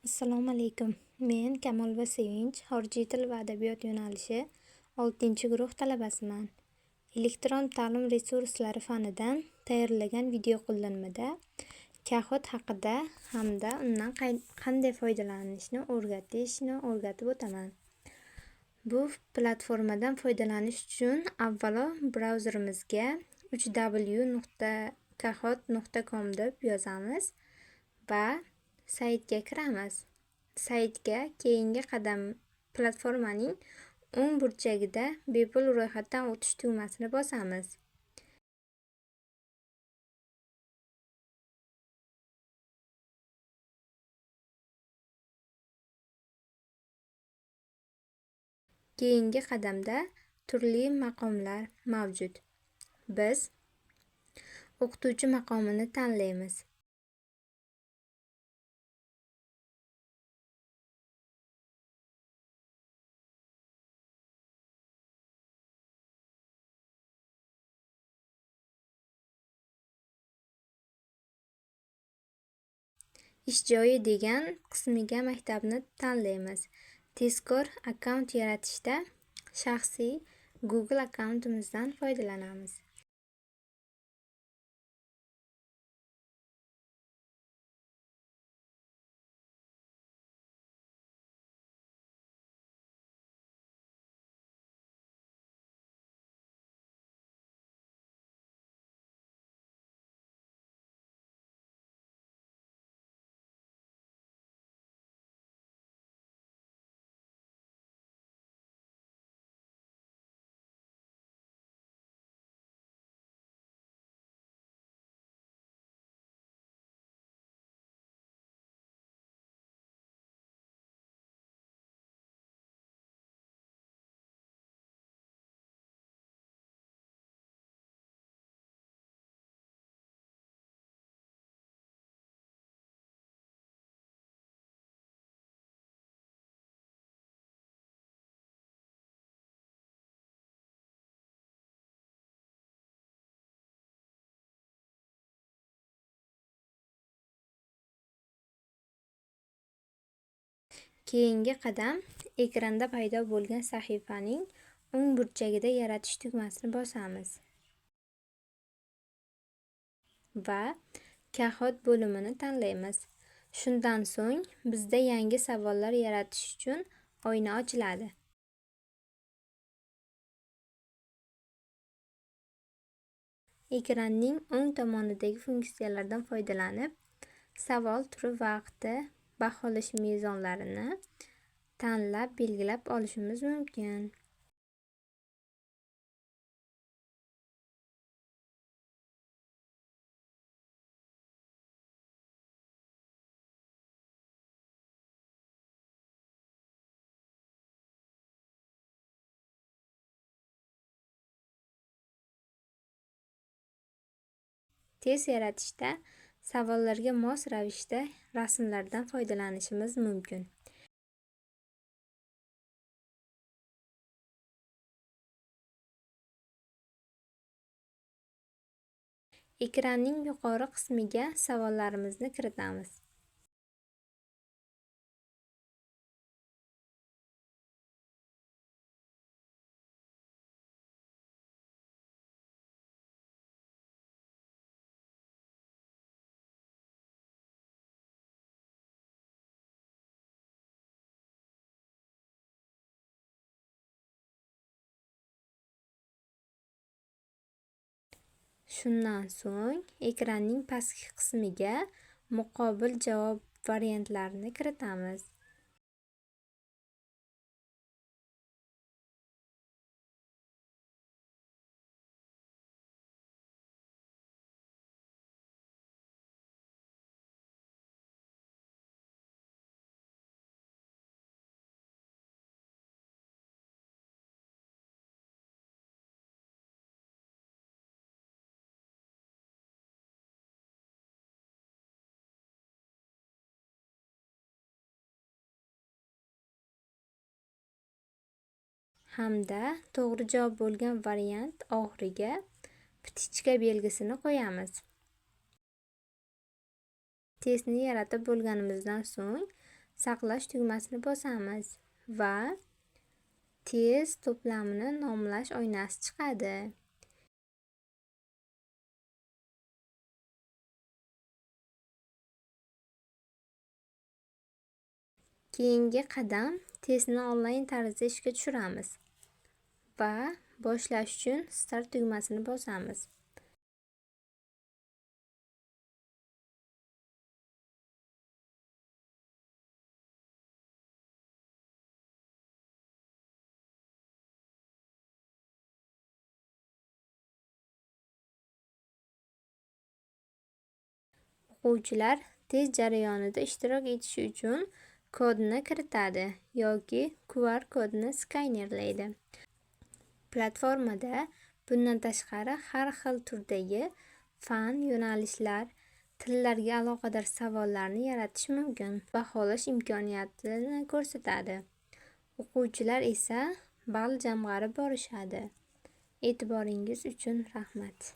Assalomu alaykum. Men Kamol va Sevinch xorijiy til va adabiyot yo'nalishi 6-guruh talabasiman. Elektron ta'lim resurslari fanidan tayyorlagan video qo'llanmada Kahoot haqida hamda undan qanday foydalanishni o'rgatib o'taman. Bu platformadan foydalanish uchun avvalo brauzerimizga www.kahoot.com deb yozamiz va saytga kiramiz. Saytga keyingi qadam platformaning o'ng burchagida bepul ro'yxatdan o'tish tugmasini bosamiz. Keyingi qadamda turli maqomlar mavjud. Biz o'qituvchi maqomini tanlaymiz. Ish joyi degan qismiga maktabni tanlaymiz. Tezkor akkaunt yaratishda shaxsiy Google akkauntimizdan foydalanamiz. Keyingi qadam ekranda paydo bo'lgan sahifaning o'ng burchagida yaratish tugmasini bosamiz va Kahoot bo'limini tanlaymiz. Shundan so'ng bizda yangi savollar yaratish uchun oyna ochiladi. Ekranning o'ng tomonidagi funksiyalardan foydalanib, savol turi vaqti baholash mezonlarini tanlab belgilab olishimiz mumkin. Test yaratishda savollarga mos ravishda rasmlardan foydalanishimiz mumkin. Ekranning yuqori qismiga savollarimizni kiritamiz. Shundan so'ng ekranning pastki qismiga muqobil javob variantlarini kiritamiz. Hamda to'g'ri javob bo'lgan variant oxiriga ptichka belgisini qo'yamiz. Testni yaratib bo'lganimizdan so'ng saqlash tugmasini bosamiz va test to'plamini nomlash oynasi chiqadi. Keyingi qadam testni onlayn tarzda ishga tushiramiz va boshlash uchun start tugmasini bosamiz. O'quvchilar test jarayonida ishtirok etish uchun kodni kiritadi yoki QR kodni skanerlaydi. Platformada bundan tashqari har xil turdagi fan, yo'nalishlar, tillarga aloqador savollarni yaratish mumkin. Baholash imkoniyatini ko'rsatadi. O'quvchilar esa ball jamg'arib borishadi. E'tiboringiz uchun rahmat.